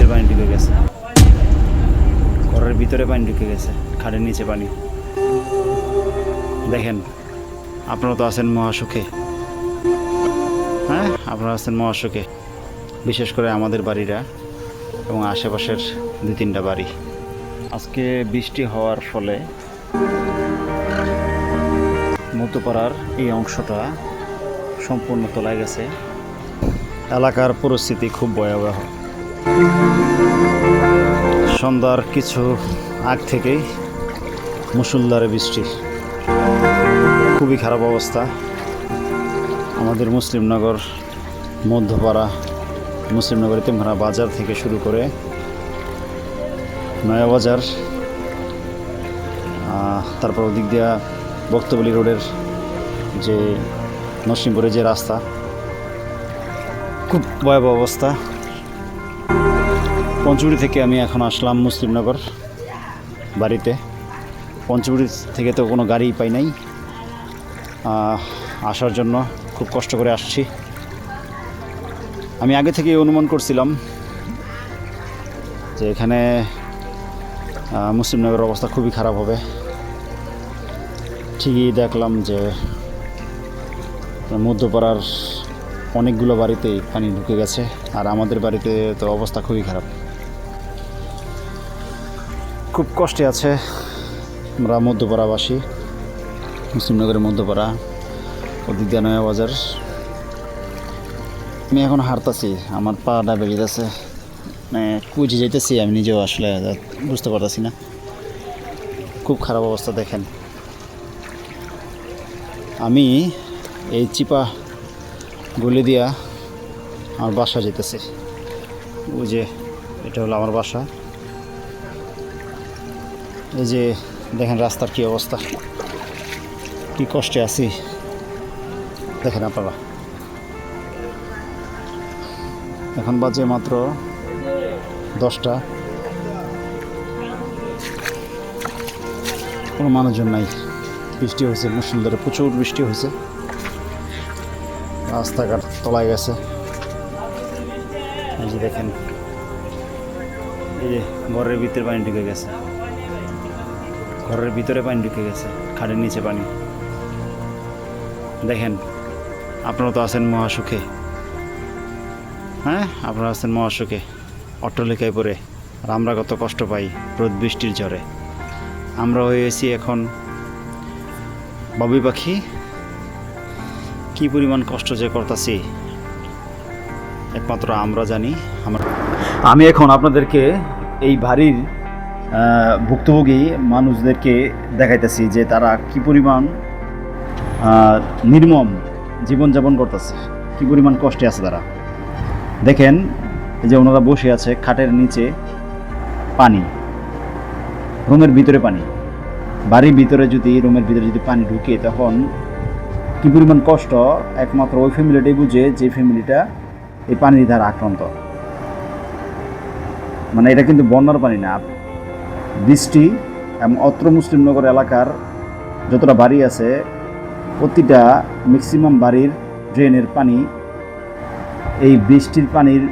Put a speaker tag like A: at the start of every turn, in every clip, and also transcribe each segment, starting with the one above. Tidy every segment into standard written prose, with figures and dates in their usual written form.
A: ভিতরে পানি ঢুকে গেছে, ঘরের ভিতরে পানি ঢুকে গেছে, খাটের নিচে পানি। দেখেন, আপনারা তো আছেন মহাসুখে। হ্যাঁ, আপনারা আছেন মহাসুখে, বিশেষ করে আমাদের বাড়িরা এবং আশেপাশের 2-3টা বাড়ি। আজকে বৃষ্টি হওয়ার ফলে মধ্যপাড়ার এই অংশটা সম্পূর্ণ তলায় গেছে। এলাকার পরিস্থিতি খুব ভয়াবহ। সন্ধ্যার কিছু আগ থেকেই মুষলধারে বৃষ্টি, খুবই খারাপ অবস্থা। আমাদের মুসলিমনগর মধ্যপাড়া, মুসলিমনগর ইতিমখানা বাজার থেকে শুরু করে নয়া বাজার, তারপর ওদিক দিয়া বক্তবলী রোডের যে নরসিংপুরের যে রাস্তা, খুব ভয়াবহ অবস্থা। পঞ্চবটি থেকে আমি এখন আসলাম মুসলিমনগর বাড়িতে। পঞ্চবটি থেকে তো কোনো গাড়ি পাই নাই, আসার জন্য খুব কষ্ট করে আসছি। আমি আগে থেকে অনুমান করছিলাম যে এখানে মুসলিমনগরের অবস্থা খুবই খারাপ হবে। ঠিকই দেখলাম যে মধ্যপাড়ার অনেকগুলো বাড়িতেই পানি ঢুকে গেছে, আর আমাদের বাড়িতে তো অবস্থা খুবই খারাপ। খুব কষ্টে আছে আমরা মধ্যপাড়াবাসী, মুসলিমনগরের মধ্যপাড়া, ওদিক দিয়ে নয়া বাজার। আমি এখন হাঁটতেছি, আমার পাটা বেরিয়ে যাচ্ছে, মানে কুচি যাইতেছি, আমি নিজেও আসলে বুঝতে পারতেছি না। খুব খারাপ অবস্থা। দেখেন, আমি এই চিপা গলি দিয়া আমার বাসা যেতেছি। ওই যে এটা হলো আমার বাসা। এই যে দেখেন রাস্তার কি অবস্থা, কি কষ্টে আছি দেখেন আপনারা। এখন বাজে মাত্র 10টা, কোনো মানুষজন নাই। বৃষ্টি হয়েছে মুষলধারে, প্রচুর বৃষ্টি হয়েছে, রাস্তাঘাট তলায় গেছে। এই যে দেখেন, এই যে ঘরের ভিতরে পানি ঢুকে গেছে, ঘরের ভিতরে পানি ঢুকে গেছে, খাটের নিচে পানি। দেখেন, আপনারা তো আছেন মহাসুখে। হ্যাঁ, আপনারা আছেন মহাসুখে, অট্টালিকায় পড়ে। আর আমরা কত কষ্ট পাই রোদ বৃষ্টির ঝড়ে। আমরা হয়েছি এখন বাবুই পাখি। কি পরিমাণ কষ্ট যে করতেছি একমাত্র আমরা জানি। আমি এখন আপনাদেরকে এই বাড়ির ভুক্তভোগী মানুষদেরকে দেখাইতেছি যে তারা কি পরিমাণ নির্মম জীবনযাপন করতেছে, কি পরিমাণ কষ্টে আছে তারা। দেখেন, এই যে ওনারা বসে আছে, খাটের নিচে পানি, রুমের ভিতরে পানি। বাড়ির ভিতরে যদি, রুমের ভিতরে যদি পানি ঢুকে, তখন কি পরিমাণ কষ্ট একমাত্র ওই ফ্যামিলিটাই বুঝে, যে ফ্যামিলিটা এই পানির দ্বারা আক্রান্ত। মানে এটা কিন্তু বন্যার পানি না, বৃষ্টি। এবং অত্র মুসলিমনগর এলাকার যতটা বাড়ি আছে, প্রতিটা ম্যাক্সিমাম বাড়ির ড্রেনের পানি এই বৃষ্টির পানির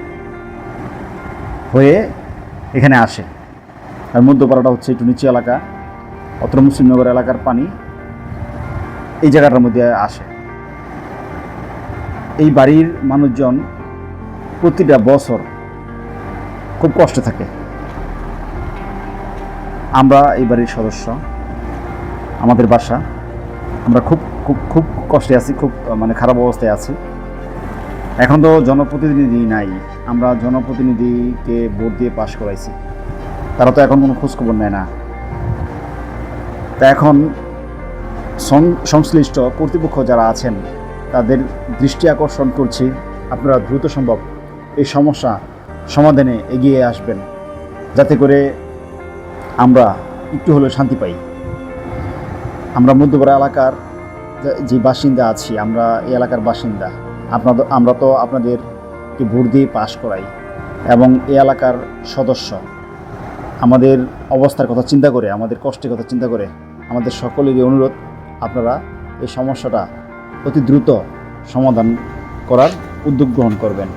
A: হয়ে এখানে আসে। আর মধ্যপাড়াটা হচ্ছে একটু নিচু এলাকা, অত্র মুসলিমনগর এলাকার পানি এই জায়গাটার মধ্যে আসে। এই বাড়ির মানুষজন প্রতিটা বছর খুব কষ্টে থাকে। আমরা এই বাড়ির সদস্য, আমাদের বাসা, আমরা খুব খুব খুব কষ্টে আছি, খুব মানে খারাপ অবস্থায় আছি। এখন তো জনপ্রতিনিধি নাই, আমরা জনপ্রতিনিধিকে ভোট দিয়ে পাশ করাইছি, তারা তো এখন কোনো খোঁজখবর নেয় না। তা এখন সংশ্লিষ্ট কর্তৃপক্ষ যারা আছেন তাদের দৃষ্টি আকর্ষণ করছি, আপনারা দ্রুত সম্ভব এই সমস্যা সমাধানে এগিয়ে আসবেন, যাতে করে আমরা একটু হলেও শান্তি পাই। আমরা মধ্যপাড়া এলাকার যে বাসিন্দা আছি, আমরা এই এলাকার বাসিন্দা, আমরা তো আপনাদেরকে ভোট দিয়ে পাশ করাই এবং এই এলাকার সদস্য। আমাদের অবস্থার কথা চিন্তা করে, আমাদের কষ্টের কথা চিন্তা করে আমাদের সকলেরই অনুরোধ, আপনারা এই সমস্যাটা অতি দ্রুত সমাধান করার উদ্যোগ গ্রহণ করবেন।